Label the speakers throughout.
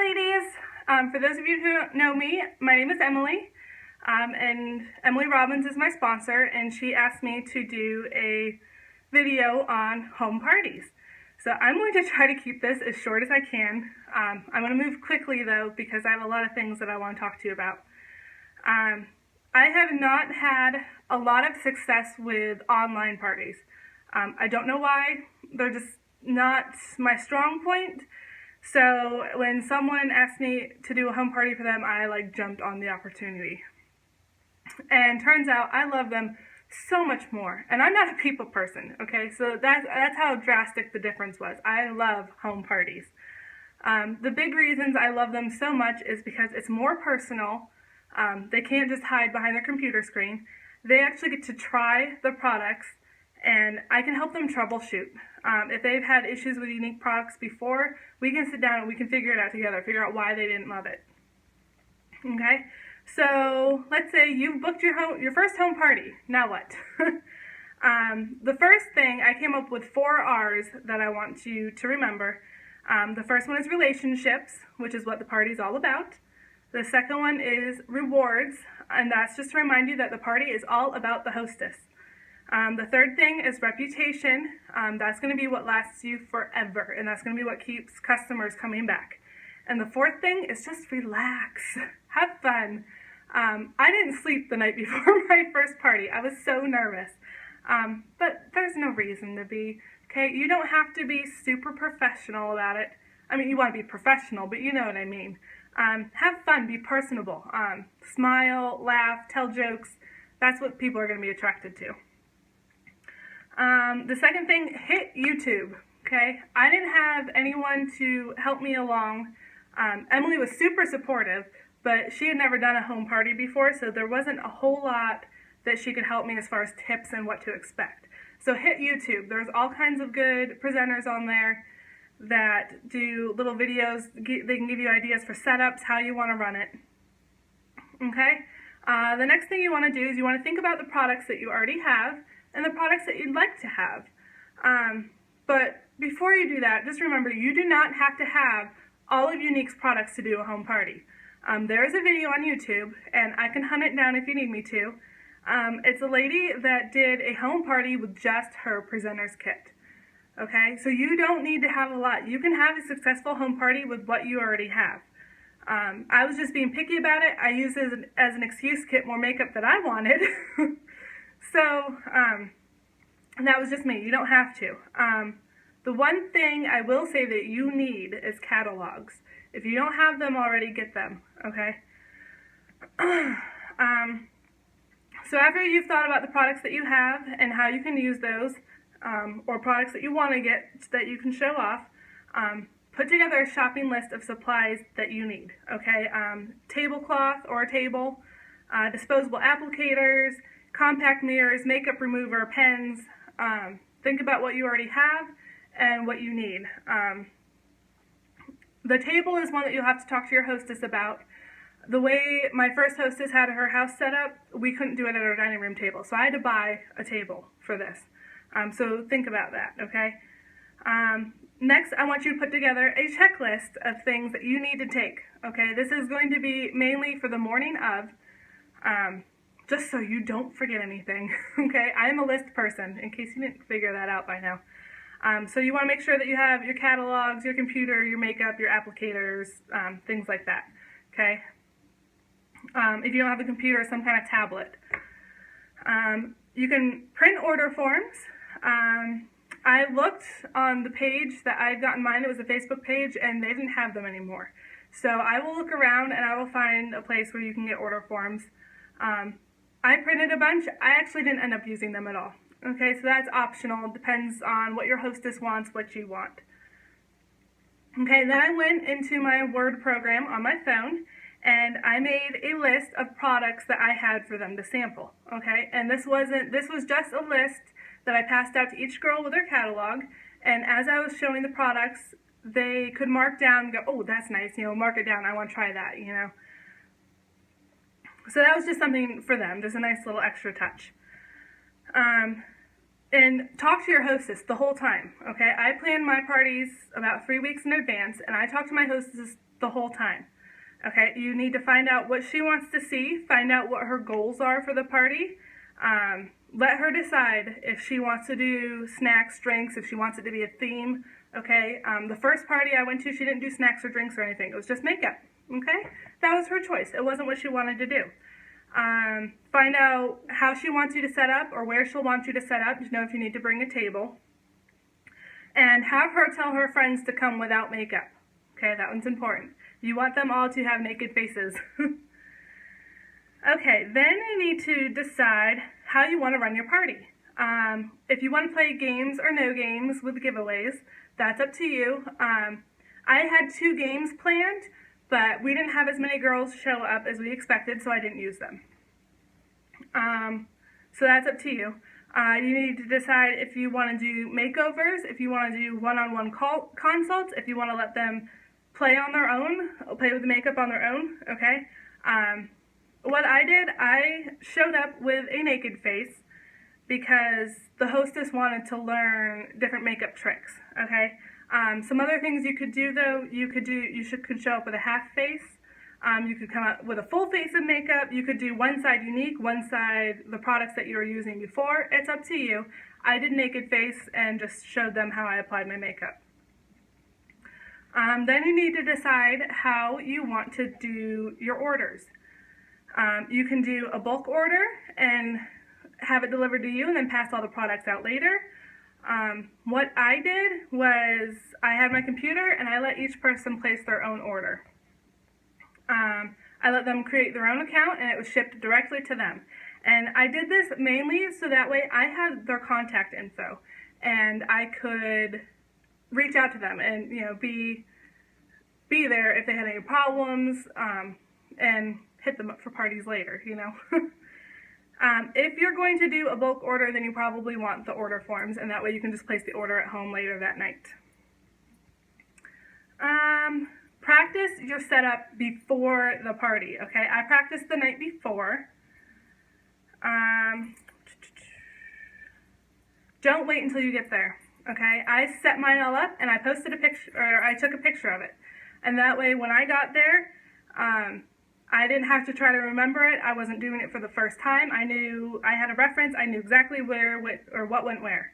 Speaker 1: Hi ladies! For those of you who don't know me, my name is Emily, and Emily Robbins is my sponsor, and she asked me to do a video on home parties. So I'm going to try to keep this as short as I can. I'm going to move quickly though, because I have a lot of things that I want to talk to you about. I have not had a lot of success with online parties. I don't know why. They're just not my strong point. So when someone asked me to do a home party for them, I jumped on the opportunity. And turns out I love them so much more. And I'm not a people person, okay? So that's how drastic the difference was. I love home parties. The big reasons I love them so much is because it's more personal. They can't just hide behind their computer screen. They actually get to try the products, and I can help them troubleshoot. If they've had issues with Younique products before, we can sit down and we can figure it out together, figure out why they didn't love it. Okay, so let's say you've booked your first home party. Now what? The first thing, I came up with 4 R's that I want you to remember. The first one is relationships, which is what the party's all about. The second one is rewards, and that's just to remind you that the party is all about the hostess. The third thing is reputation. That's going to be what lasts you forever, and that's going to be what keeps customers coming back. And the fourth thing is just relax. Have fun. I didn't sleep the night before my first party. I was so nervous. But there's no reason to be. Okay, you don't have to be super professional about it. I mean, you want to be professional, but you know what I mean. Have fun, be personable. Smile, laugh, tell jokes. That's what people are going to be attracted to. The second thing, hit YouTube, okay? I didn't have anyone to help me along. Emily was super supportive, but she had never done a home party before, so there wasn't a whole lot that she could help me as far as tips and what to expect. So hit YouTube. There's all kinds of good presenters on there that do little videos. They can give you ideas for setups, how you want to run it, okay? The next thing you want to do is you want to think about the products that you already have and the products that you'd like to have. But before you do that, just remember, you do not have to have all of Younique's products to do a home party. There is a video on YouTube, and I can hunt it down if you need me to. It's a lady that did a home party with just her presenter's kit. Okay, so you don't need to have a lot. You can have a successful home party with what you already have. I was just being picky about it. I used it as an excuse to get more makeup that I wanted. So, that was just me. You don't have to. The one thing I will say that you need is catalogs. If you don't have them already, get them, okay? So after you've thought about the products that you have and how you can use those, or products that you want to get that you can show off, put together a shopping list of supplies that you need, okay? Tablecloth or a table, disposable applicators, compact mirrors, makeup remover, pens. Think about what you already have and what you need. The table is one that you'll have to talk to your hostess about. The way my first hostess had her house set up, we couldn't do it at our dining room table, so I had to buy a table for this. So think about that, okay? Next, I want you to put together a checklist of things that you need to take, okay? This is going to be mainly for the morning of, just so you don't forget anything, okay? I'm a list person, in case you didn't figure that out by now. So you want to make sure that you have your catalogs, your computer, your makeup, your applicators, things like that, okay? If you don't have a computer, some kind of tablet. You can print order forms. I looked on the page that I'd gotten mine. It was a Facebook page, and they didn't have them anymore. So I will look around, and I will find a place where you can get order forms. I printed a bunch. I actually didn't end up using them at all. Okay, so that's optional. It depends on what your hostess wants, what you want. Okay, then I went into my Word program on my phone, and I made a list of products that I had for them to sample. Okay, and this was just a list that I passed out to each girl with their catalog, and as I was showing the products, they could mark down and go, oh, that's nice, mark it down, I want to try that, So that was just something for them, just a nice little extra touch. And talk to your hostess the whole time, okay? I plan my parties about 3 weeks in advance, and I talk to my hostess the whole time, okay? You need to find out what she wants to see, find out what her goals are for the party. Let her decide if she wants to do snacks, drinks, if she wants it to be a theme, okay? The first party I went to, she didn't do snacks or drinks or anything. It was just makeup, okay? That was her choice. It wasn't what she wanted to do. Find out how she wants you to set up or where she'll want you to set up, if you need to bring a table. And have her tell her friends to come without makeup. Okay, that one's important. You want them all to have naked faces. Okay, then you need to decide how you want to run your party. If you want to play games or no games with giveaways, that's up to you. I had 2 games planned, but we didn't have as many girls show up as we expected, so I didn't use them. So that's up to you. You need to decide if you want to do makeovers, if you want to do one-on-one consults, if you want to let them play on their own, play with the makeup on their own, okay? What I did, I showed up with a naked face because the hostess wanted to learn different makeup tricks, okay? Some other things you could do though, you could show up with a half face. You could come out with a full face of makeup. You could do one side Younique, one side the products that you were using before. It's up to you. I did naked face and just showed them how I applied my makeup. Then you need to decide how you want to do your orders. You can do a bulk order and have it delivered to you and then pass all the products out later. What I did was I had my computer and I let each person place their own order. I let them create their own account and it was shipped directly to them. And I did this mainly so that way I had their contact info and I could reach out to them and be there if they had any problems and hit them up for parties later, If you're going to do a bulk order, then you probably want the order forms, and that way you can just place the order at home later that night. Practice your setup before the party, okay? I practiced the night before. Don't wait until you get there, okay? I set mine all up and I posted a picture, or I took a picture of it. And that way when I got there, I didn't have to try to remember it. I wasn't doing it for the first time. I knew, I had a reference. I knew exactly where, what went where.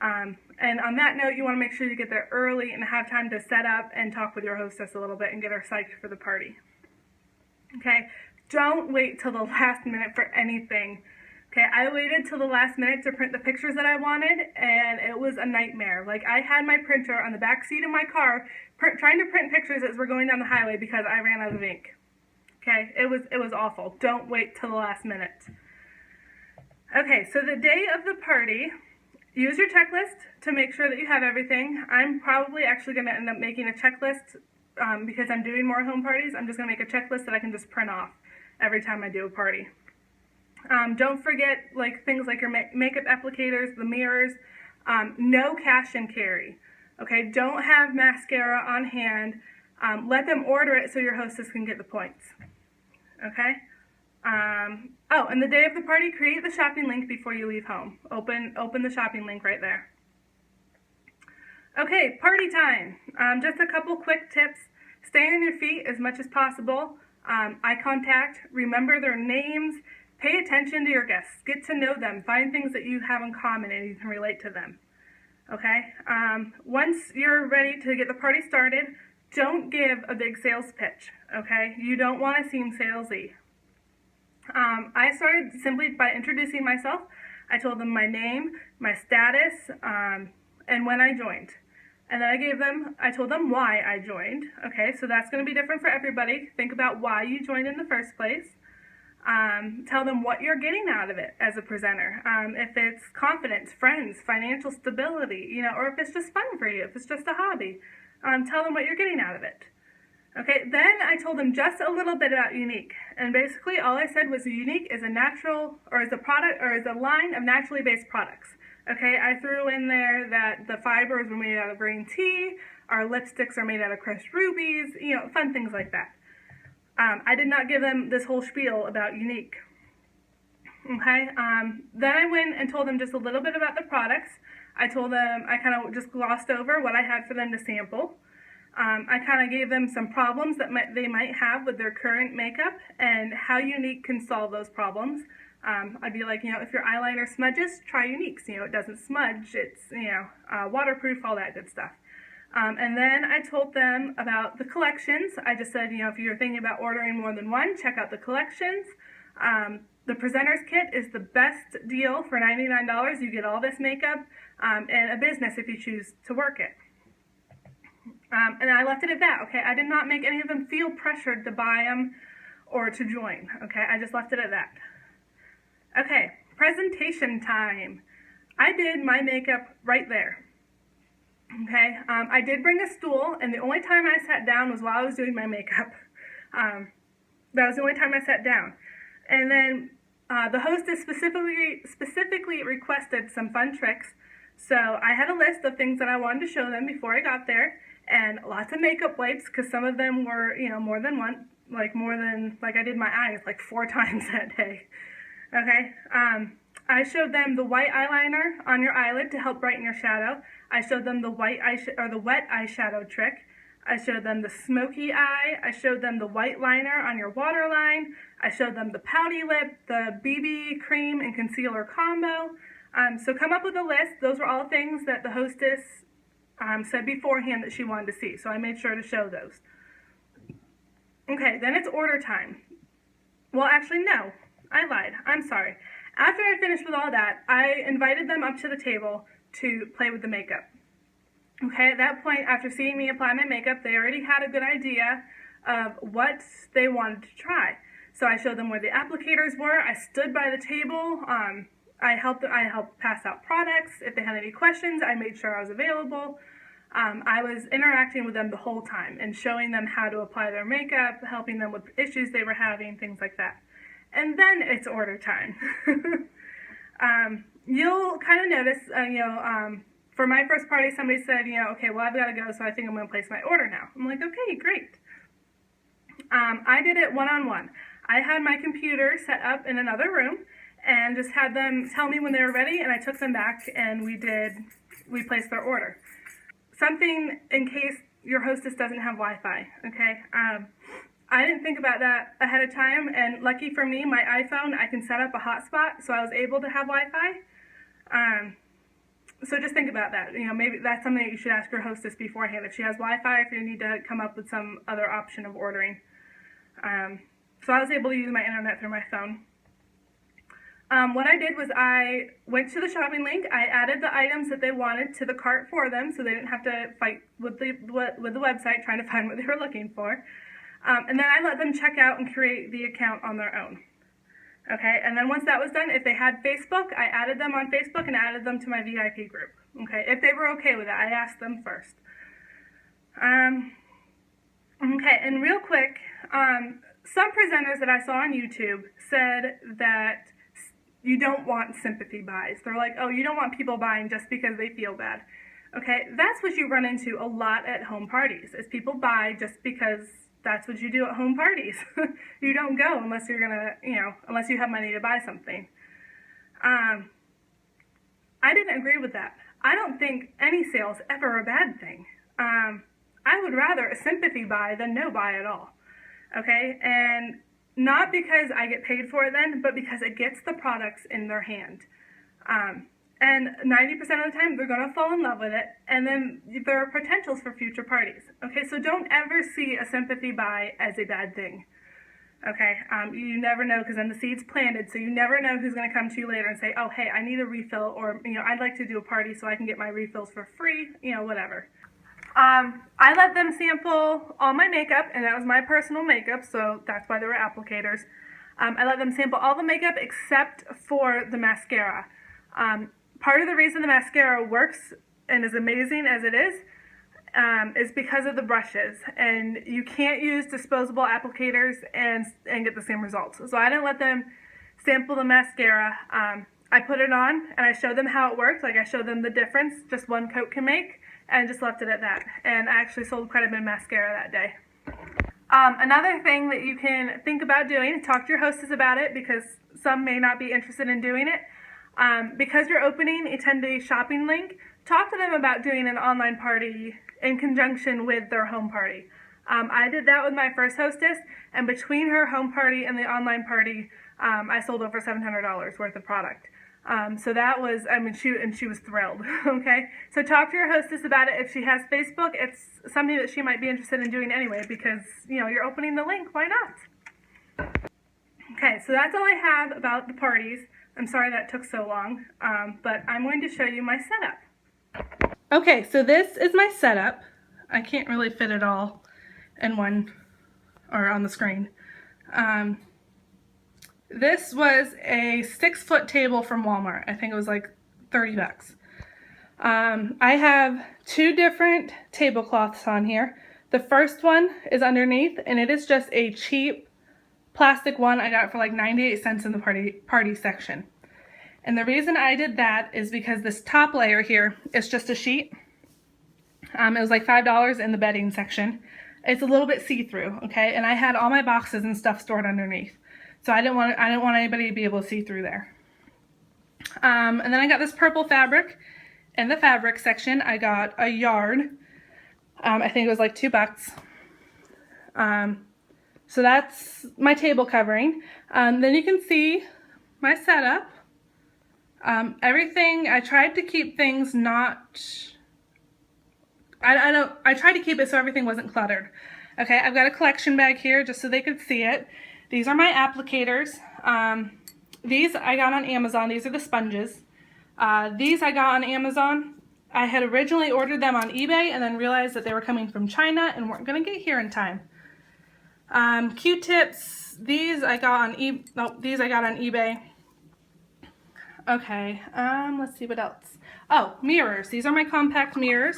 Speaker 1: And on that note, you want to make sure you get there early and have time to set up and talk with your hostess a little bit and get her psyched for the party. Okay, don't wait till the last minute for anything. Okay, I waited till the last minute to print the pictures that I wanted, and it was a nightmare. Like, I had my printer on the back seat of my car trying to print pictures as we're going down the highway because I ran out of ink. Okay, it was awful. Don't wait till the last minute. Okay, so the day of the party, use your checklist to make sure that you have everything. I'm probably actually going to end up making a checklist because I'm doing more home parties. I'm just going to make a checklist that I can just print off every time I do a party. Don't forget things like your makeup applicators, the mirrors, no cash and carry. Okay, don't have mascara on hand. Let them order it so your hostess can get the points. Okay? Oh, and the day of the party, create the shopping link before you leave home. Open the shopping link right there. Okay, party time. Just a couple quick tips. Stay on your feet as much as possible. Eye contact. Remember their names. Pay attention to your guests. Get to know them. Find things that you have in common and you can relate to them. Okay? Once you're ready to get the party started, don't give a big sales pitch. Okay? You don't want to seem salesy. I started simply by introducing myself. I told them my name, my status, and when I joined. And then I told them why I joined. Okay, so that's going to be different for everybody. Think about why you joined in the first place. Tell them what you're getting out of it as a presenter. If it's confidence, friends, financial stability, or if it's just fun for you, if it's just a hobby. Tell them what you're getting out of it. Okay, then I told them just a little bit about Younique. And basically all I said was Younique is a natural, or is a product, or is a line of naturally based products. Okay, I threw in there that the fibers were made out of green tea, our lipsticks are made out of crushed rubies, fun things like that. I did not give them this whole spiel about Younique. Okay, then I went and told them just a little bit about the products. I told them, I kind of just glossed over what I had for them to sample. I kind of gave them some problems that they might have with their current makeup and how Younique can solve those problems. I'd be like, if your eyeliner smudges, try Younique's. It doesn't smudge, it's, waterproof, all that good stuff. And then I told them about the collections. I just said, if you're thinking about ordering more than one, check out the collections. The Presenter's Kit is the best deal for $99. You get all this makeup and a business if you choose to work it. And I left it at that, okay? I did not make any of them feel pressured to buy them or to join, okay? I just left it at that. Okay, presentation time. I did my makeup right there. Okay, I did bring a stool, and the only time I sat down was while I was doing my makeup. That was the only time I sat down. And then the hostess specifically requested some fun tricks. So I had a list of things that I wanted to show them before I got there, and lots of makeup wipes, because some of them were, more than one, like I did my eyes like 4 times that day. Okay, I showed them the white eyeliner on your eyelid to help brighten your shadow. I showed them the wet eyeshadow trick. I showed them the smoky eye. I showed them the white liner on your waterline. I showed them the pouty lip, the BB cream and concealer combo. So come up with a list. Those were all things that the hostess said beforehand that she wanted to see. So I made sure to show those. Okay, then it's order time. Well, actually, no. I lied. I'm sorry. After I finished with all that, I invited them up to the table to play with the makeup. Okay, at that point, after seeing me apply my makeup, they already had a good idea of what they wanted to try. So I showed them where the applicators were. I stood by the table. I helped pass out products. If they had any questions, I made sure I was available. I was interacting with them the whole time and showing them how to apply their makeup, helping them with issues they were having, things like that. And then it's order time. You'll kind of notice, for my first party, somebody said, okay, well, I've got to go, so I think I'm going to place my order now. I'm like, okay, great. I did it one-on-one. I had my computer set up in another room and just had them tell me when they were ready, and I took them back and we placed their order. Something in case your hostess doesn't have Wi-Fi, okay? I didn't think about that ahead of time, and lucky for me, my iPhone, I can set up a hotspot, so I was able to have Wi-Fi. So just think about that. Maybe that's something that you should ask your hostess beforehand. If she has Wi-Fi, if you need to come up with some other option of ordering. So I was able to use my internet through my phone. What I did was I went to the shopping link. I added the items that they wanted to the cart for them, so they didn't have to fight with the website trying to find what they were looking for. And then I let them check out and create the account on their own. Okay, and then once that was done, if they had Facebook, I added them on Facebook and added them to my VIP group. Okay, if they were okay with it, I asked them first. Okay, and real quick, some presenters that I saw on YouTube said that you don't want sympathy buys. They're like, oh, you don't want people buying just because they feel bad. Okay, that's what you run into a lot at home parties, is people buy just because that's what you do at home parties. You don't go unless you're gonna, unless you have money to buy something. I didn't agree with that. I don't think any sale is ever a bad thing. I would rather a sympathy buy than no buy at all. Okay, and not because I get paid for it then, but because it gets the products in their hand. And 90% of the time, they're going to fall in love with it, and then there are potentials for future parties. Okay, so don't ever see a sympathy buy as a bad thing. Okay, you never know, because then the seed's planted, so you never know who's going to come to you later and say, oh, hey, I need a refill, or, I'd like to do a party so I can get my refills for free, whatever. I let them sample all my makeup, and that was my personal makeup, so that's why there were applicators. I let them sample all the makeup except for the mascara. Part of the reason the mascara works and is amazing as it is because of the brushes, and you can't use disposable applicators and get the same results. So I didn't let them sample the mascara. I put it on and I showed them how it worked. Like, I showed them the difference just one coat can make, and just left it at that. And I actually sold quite a bit of mascara that day. Another thing that you can think about doing, talk to your hostess about it, because some may not be interested in doing it. Because you're opening a 10-day shopping link, talk to them about doing an online party in conjunction with their home party. I did that with my first hostess, and between her home party and the online party, I sold over $700 worth of product. So that was, I mean, she was thrilled, okay? So talk to your hostess about it. If she has Facebook, it's something that she might be interested in doing anyway because, you know, you're opening the link, why not? Okay, so that's all I have about the parties. I'm sorry that took so long, but I'm going to show you my setup. Okay, so this is my setup. I can't really fit it all in one, or on the screen. This was a 6-foot table from Walmart. I think it was like 30 bucks. I have 2 different tablecloths on here. The first one is underneath, and it is just a cheap plastic one I got for like 98 cents in the party section. And the reason I did that is because this top layer here is just a sheet. It was like $5 in the bedding section. It's a little bit see-through, okay? And I had all my boxes and stuff stored underneath. So I didn't want anybody to be able to see through there. And then I got this purple fabric. In the fabric section, I got a yard. I think it was like $2. So that's my table covering. Then you can see my setup. Everything, I tried to keep things not, I tried to keep it so everything wasn't cluttered. Okay, I've got a collection bag here just so they could see it. These are my applicators. These I got on Amazon. These are the sponges. These I got on Amazon. I had originally ordered them on eBay and then realized that they were coming from China and weren't going to get here in time. Q-tips. These I got on eBay. Okay, let's see what else. Oh, mirrors. These are my compact mirrors.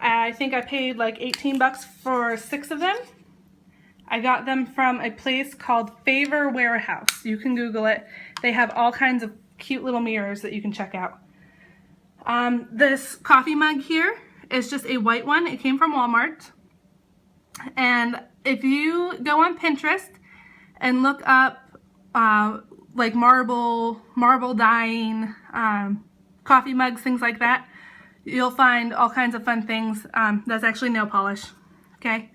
Speaker 1: I think I paid like 18 bucks for 6 of them. I got them from a place called Favor Warehouse. You can Google it. They have all kinds of cute little mirrors that you can check out. This coffee mug here is just a white one. It came from Walmart. And if you go on Pinterest and look up like marble dyeing, coffee mugs, things like that, you'll find all kinds of fun things. That's actually nail polish, okay?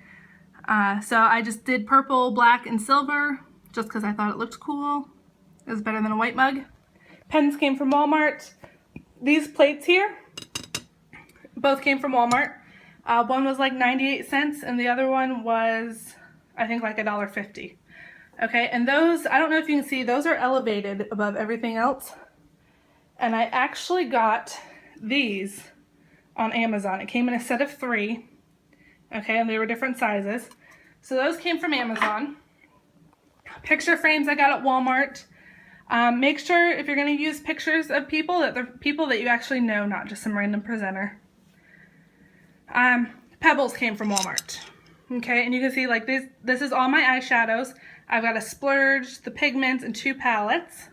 Speaker 1: So I just did purple, black, and silver just because I thought it looked cool. It was better than a white mug. Pens came from Walmart. These plates here both came from Walmart. One was like 98 cents and the other one was, I think, like $1.50. Okay, and those, I don't know if you can see, those are elevated above everything else. And I actually got these on Amazon. It came in a set of 3. Okay, and they were different sizes. So those came from Amazon. Picture frames I got at Walmart. Make sure if you're going to use pictures of people that they're people that you actually know, not just some random presenter. Pebbles came from Walmart. Okay, and you can see like this is all my eyeshadows. I've got a splurge, the pigments, and 2 palettes.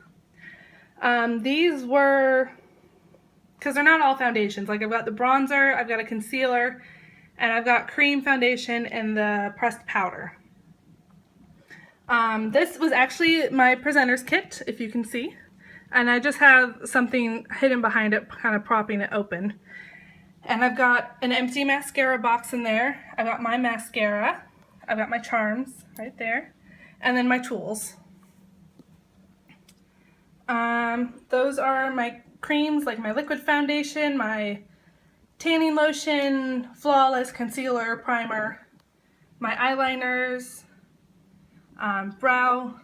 Speaker 1: These were, because they're not all foundations, like I've got the bronzer, I've got a concealer, and I've got cream foundation and the pressed powder. This was actually my presenter's kit, if you can see. And I just have something hidden behind it, kind of propping it open. And I've got an empty mascara box in there. I've got my mascara. I've got my charms right there. And then my tools. Those are my creams, like my liquid foundation, my tanning lotion, flawless concealer, primer, my eyeliners, brow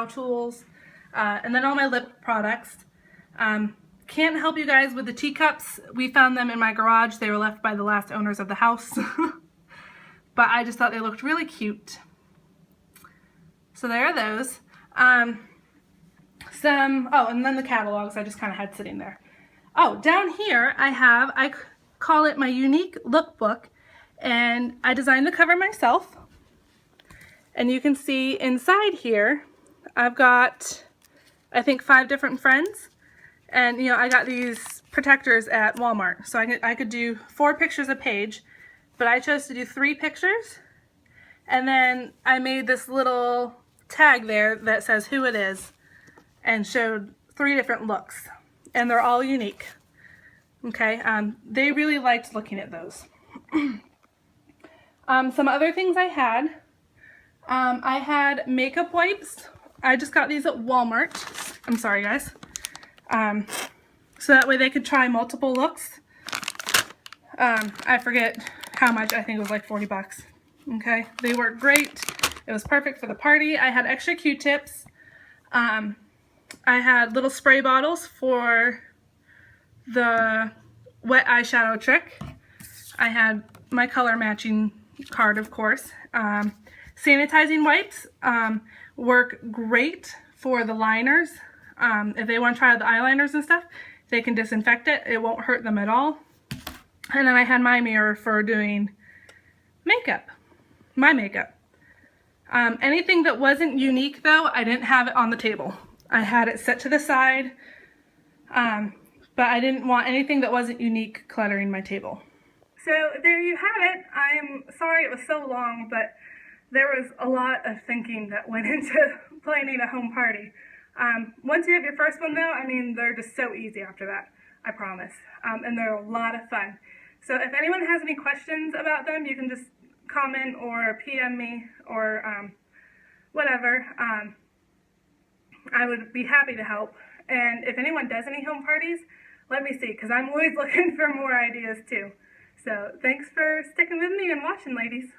Speaker 1: tools, and then all my lip products. Can't help you guys with the teacups. We found them in my garage. They were left by the last owners of the house. But I just thought they looked really cute. So there are those. Oh, and then the catalogs I just kind of had sitting there. Oh, down here I call it my Younique lookbook, and I designed the cover myself. And you can see inside here, I've got, I think, 5 different friends. And, you know, I got these protectors at Walmart. So I could do 4 pictures a page, but I chose to do 3 pictures. And then I made this little tag there that says who it is. and showed 3 different looks, and they're all unique. Okay, they really liked looking at those. Some other things I had makeup wipes. I just got these at Walmart. I'm sorry, guys. So that way they could try multiple looks. I forget how much. I think it was like 40 bucks. Okay, they worked great. It was perfect for the party. I had extra Q-tips. I had little spray bottles for the wet eyeshadow trick. I had my color matching card, of course. Sanitizing wipes work great for the liners. If they want to try the eyeliners and stuff, they can disinfect it. It won't hurt them at all. And then I had my mirror for doing makeup, my makeup. Anything that wasn't Younique, though, I didn't have it on the table. I had it set to the side, but I didn't want anything that wasn't Younique cluttering my table. So there you have it. I am sorry it was so long, but there was a lot of thinking that went into planning a home party. Once you have your first one, though, I mean, they're just so easy after that, I promise. And they're a lot of fun. So if anyone has any questions about them, you can just comment or PM me or whatever. I would be happy to help. And if anyone does any home parties, let me see, because I'm always looking for more ideas too. So thanks for sticking with me and watching, ladies.